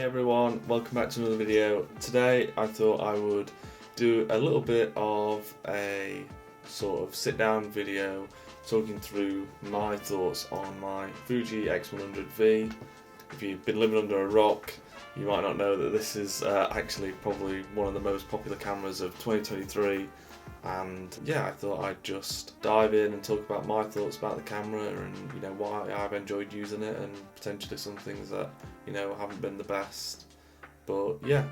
Hey everyone, welcome back to another video. Today I thought I would do a little bit of a sort of sit down video talking through my thoughts on my Fuji X100V. If you've been living under a rock, you might not know that this is actually probably one of the most popular cameras of 2023. And yeah, I thought I'd just dive in and talk about my thoughts about the camera and why I've enjoyed using it and potentially some things that haven't been the best. But yeah,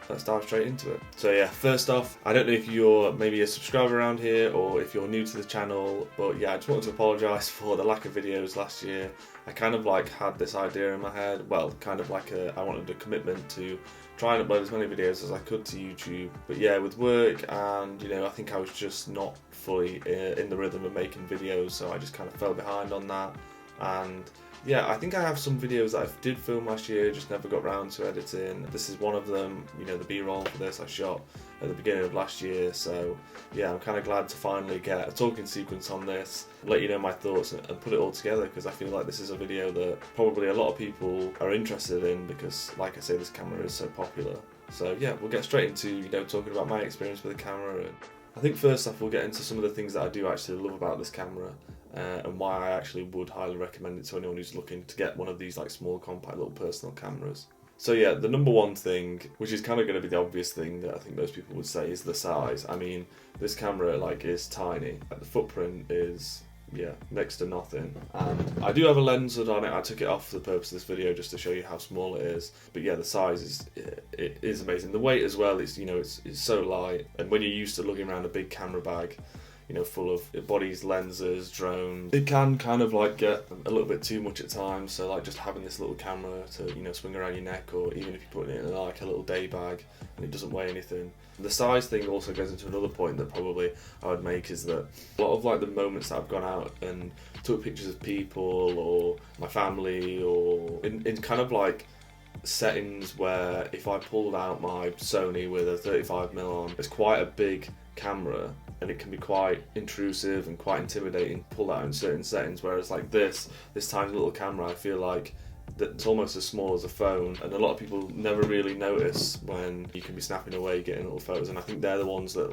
let's dive straight into it. So yeah, first off, I don't know if you're maybe a subscriber around here or if you're new to the channel, but yeah, I just wanted to apologise for the lack of videos last year. I kind of had this idea in my head, well, I wanted a commitment to try and upload as many videos as I could to YouTube. But yeah, with work and I think I was just not fully in the rhythm of making videos, so I just kind of fell behind on that. And yeah, I think I have some videos that I did film last year, just never got round to editing. This is one of them, the B-roll for this I shot at the beginning of last year. So yeah, I'm kind of glad to finally get a talking sequence on this, let you know my thoughts and put it all together, because I feel like this is a video that probably a lot of people are interested in because, like I say, this camera is so popular. So yeah, we'll get straight into talking about my experience with the camera. And I think first off we'll get into some of the things that I do actually love about this camera. And why I actually would highly recommend it to anyone who's looking to get one of these small compact little personal cameras. So yeah, the number one thing, which is kind of going to be the obvious thing that I think most people would say, is the size. I mean, this camera is tiny. The footprint is next to nothing, and I do have a lens hood on it. I took it off for the purpose of this video just to show you how small it is. But yeah, the size is amazing. The weight as well is it's so light, and when you're used to lugging around a big camera bag full of bodies, lenses, drones, it can kind of get a little bit too much at times. So just having this little camera to swing around your neck, or even if you're putting it in a little day bag and it doesn't weigh anything. The size thing also goes into another point that probably I would make, is that a lot of the moments that I've gone out and took pictures of people or my family, or in kind of settings where if I pulled out my Sony with a 35mm on, it's quite a big camera and it can be quite intrusive and quite intimidating to pull out in certain settings, whereas this tiny little camera, I feel like that it's almost as small as a phone, and a lot of people never really notice when you can be snapping away getting little photos, and I think they're the ones that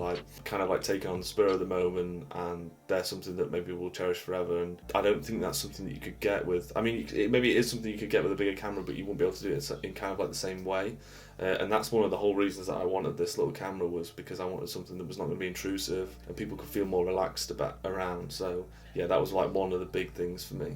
taken on the spur of the moment, and they're something that maybe we'll cherish forever. And I don't think that's something that you could get with, maybe it is something you could get with a bigger camera, but you won't be able to do it in kind of the same way. And that's one of the whole reasons that I wanted this little camera, was because I wanted something that was not going to be intrusive and people could feel more relaxed around. So yeah, that was one of the big things for me.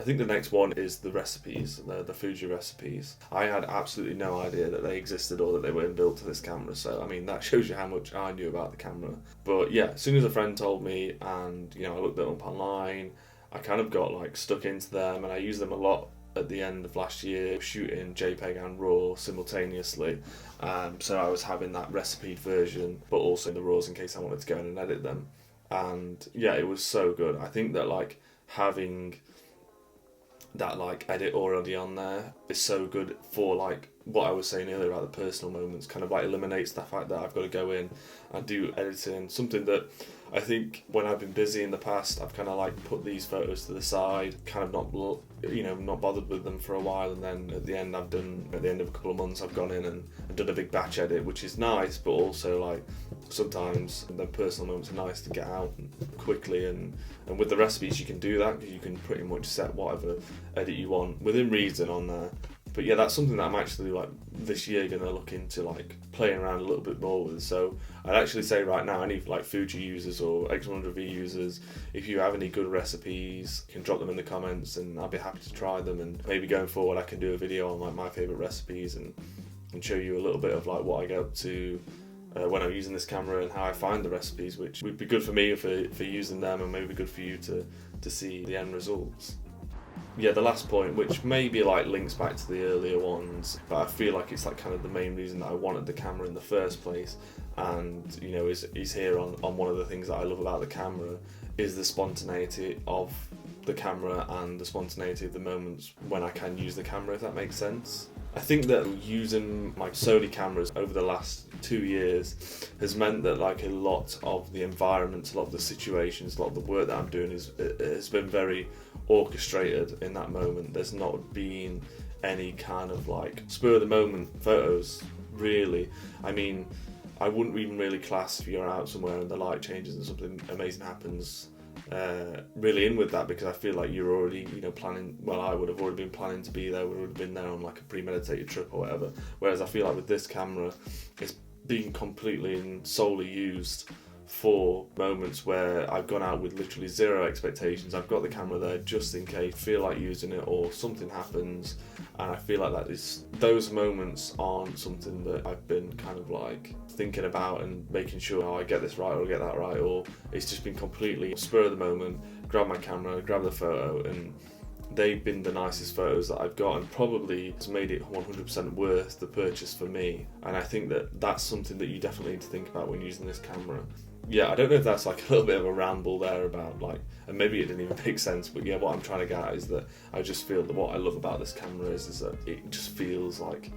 I think the next one is the recipes, the Fuji recipes. I had absolutely no idea that they existed or that they were inbuilt to this camera, so that shows you how much I knew about the camera. But yeah, as soon as a friend told me, and I looked them up online, I kind of got stuck into them, and I used them a lot at the end of last year, shooting JPEG and RAW simultaneously. So I was having that recipe version, but also the RAWs in case I wanted to go in and edit them. And yeah, it was so good. I think that having that edit already on there is so good for what I was saying earlier about the personal moments. Kind of eliminates the fact that I've got to go in and do editing, something that I think when I've been busy in the past, I've kind of put these photos to the side, kind of not bothered with them for a while, and then at the end of a couple of months I've gone in and done a big batch edit, which is nice, but also sometimes the personal moments are nice to get out quickly, and with the recipes you can do that, because you can pretty much set whatever edit you want within reason on there. But yeah, that's something that I'm actually this year going to look into playing around a little bit more with. So I'd actually say right now, any Fuji users or X100V users, if you have any good recipes, you can drop them in the comments and I'll be happy to try them. And maybe going forward I can do a video on my favourite recipes and show you a little bit of what I get up to when I'm using this camera and how I find the recipes, which would be good for me for using them, and maybe good for you to see the end results. Yeah, the last point, which maybe links back to the earlier ones, but I feel like it's kind of the main reason that I wanted the camera in the first place, and is here on one of the things that I love about the camera, is the spontaneity of the camera and the spontaneity of the moments when I can use the camera, if that makes sense. I think that using my Sony cameras over the last 2 years has meant that a lot of the environments, a lot of the situations, a lot of the work that I'm doing has been very orchestrated in that moment. There's not been any kind of like spur of the moment photos, really. I mean, I wouldn't even really class if you're out somewhere and the light changes and something amazing happens really in with that, because I feel like you're already, planning. Well, I would have already been planning to be there, would have been there on like a premeditated trip or whatever. Whereas I feel like with this camera, it's being completely and solely used for moments where I've gone out with literally zero expectations. I've got the camera there just in case I feel like using it or something happens, and I feel like those moments aren't something that I've been kind of like thinking about and making sure, I get this right or I get that right, or it's just been completely spur of the moment, grab my camera, grab the photo, and they've been the nicest photos that I've got, and probably has made it 100% worth the purchase for me. And I think that that's something that you definitely need to think about when using this camera. Yeah, I don't know if that's like a little bit of a ramble there about like, and maybe it didn't even make sense, but yeah, what I'm trying to get at is that I just feel that what I love about this camera is that it just feels like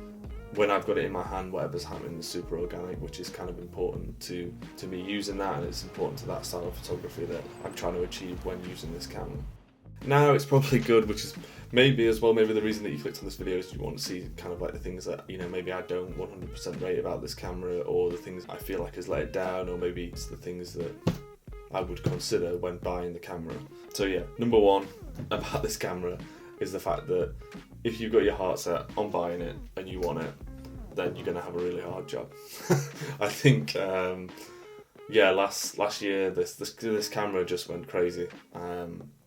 when I've got it in my hand, whatever's happening is super organic, which is kind of important to me using that, and it's important to that style of photography that I'm trying to achieve when using this camera. Now it's probably good, which is maybe as well, maybe the reason that you clicked on this video is you want to see kind of like the things that, maybe I don't 100% rate about this camera, or the things I feel like has let it down, or maybe it's the things that I would consider when buying the camera. So yeah, number one about this camera is the fact that if you've got your heart set on buying it and you want it, then you're going to have a really hard job. I think, last year this camera just went crazy.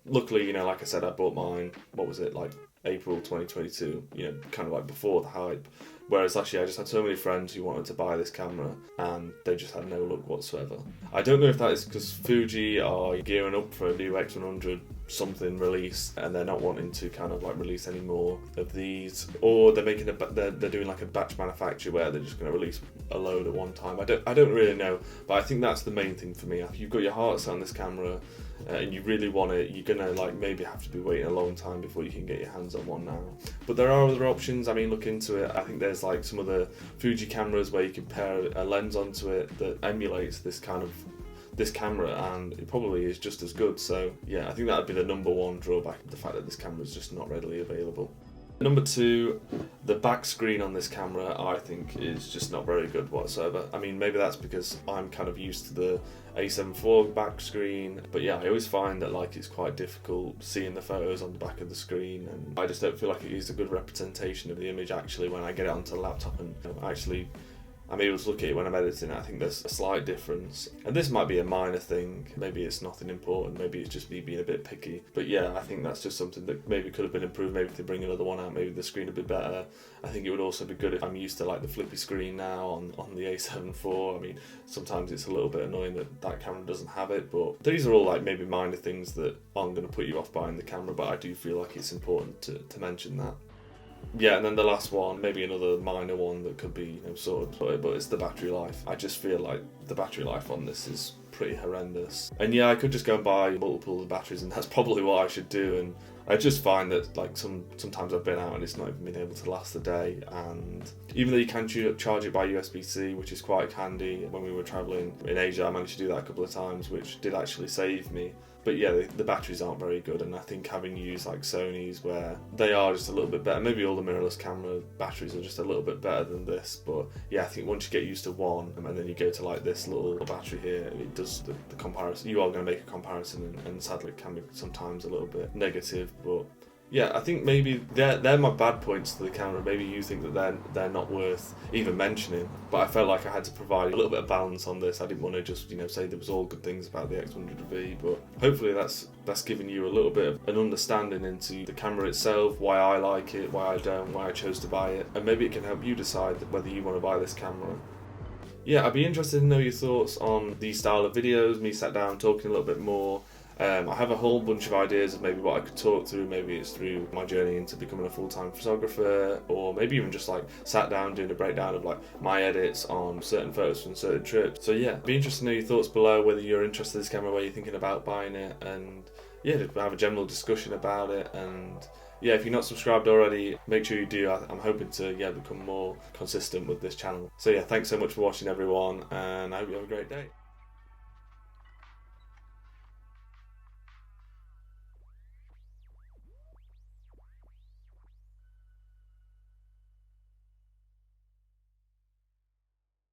Luckily, like I said, I bought mine, what was it, like April 2022, kind of like before the hype. Whereas last year I just had so many friends who wanted to buy this camera and they just had no luck whatsoever. I don't know if that is because Fuji are gearing up for a new X100 something release and they're not wanting to kind of like release any more of these, or they're making they're doing like a batch manufacture where they're just going to release a load at one time. I don't really know, but I think that's the main thing for me. If you've got your heart set on this camera and you really want it, you're gonna like maybe have to be waiting a long time before you can get your hands on one now. But there are other options. I mean, look into it. I think there's like some other Fuji cameras where you can pair a lens onto it that emulates this camera, and it probably is just as good. So yeah, I think that would be the number one drawback, the fact that this camera is just not readily available. Number two, the back screen on this camera I think is just not very good whatsoever. I mean, maybe that's because I'm kind of used to the A7 IV back screen, but yeah, I always find that like it's quite difficult seeing the photos on the back of the screen, and I just don't feel like it gives a good representation of the image actually when I get it onto the laptop and actually I'm able to look at it when I'm editing it. I think there's a slight difference, and this might be a minor thing, maybe it's nothing important, maybe it's just me being a bit picky, but yeah, I think that's just something that maybe could have been improved. Maybe if they bring another one out, maybe the screen would be better. I think it would also be good if I'm used to like the flippy screen now on the A7 IV. I mean, sometimes it's a little bit annoying that camera doesn't have it, but these are all like maybe minor things that aren't going to put you off buying the camera, but I do feel like it's important to mention that. Yeah, and then the last one, maybe another minor one that could be sort of, but it's the battery life. I just feel like the battery life on this is pretty horrendous. And yeah, I could just go and buy multiple of the batteries, and that's probably what I should do. And I just find that like sometimes I've been out and it's not even been able to last the day. And even though you can charge it by USB-C, which is quite handy, when we were travelling in Asia, I managed to do that a couple of times, which did actually save me. But yeah, the batteries aren't very good, and I think having used like Sony's where they are just a little bit better, maybe all the mirrorless camera batteries are just a little bit better than this, but yeah, I think once you get used to one and then you go to like this little battery here, it does the comparison. You are going to make a comparison, and sadly it can be sometimes a little bit negative, but yeah, I think maybe they're my bad points to the camera. Maybe you think that they're not worth even mentioning, but I felt like I had to provide a little bit of balance on this. I didn't want to just say there was all good things about the X100V, but hopefully that's given you a little bit of an understanding into the camera itself, why I like it, why I don't, why I chose to buy it, and maybe it can help you decide whether you want to buy this camera. Yeah, I'd be interested to know your thoughts on these style of videos, me sat down talking a little bit more. I have a whole bunch of ideas of maybe what I could talk through. Maybe it's through my journey into becoming a full-time photographer, or maybe even just like sat down doing a breakdown of like my edits on certain photos from certain trips. So yeah, be interested to know your thoughts below, whether you're interested in this camera, whether you're thinking about buying it, and yeah, just have a general discussion about it. And yeah, if you're not subscribed already, make sure you do. I'm hoping to become more consistent with this channel. So yeah, thanks so much for watching everyone, and I hope you have a great day.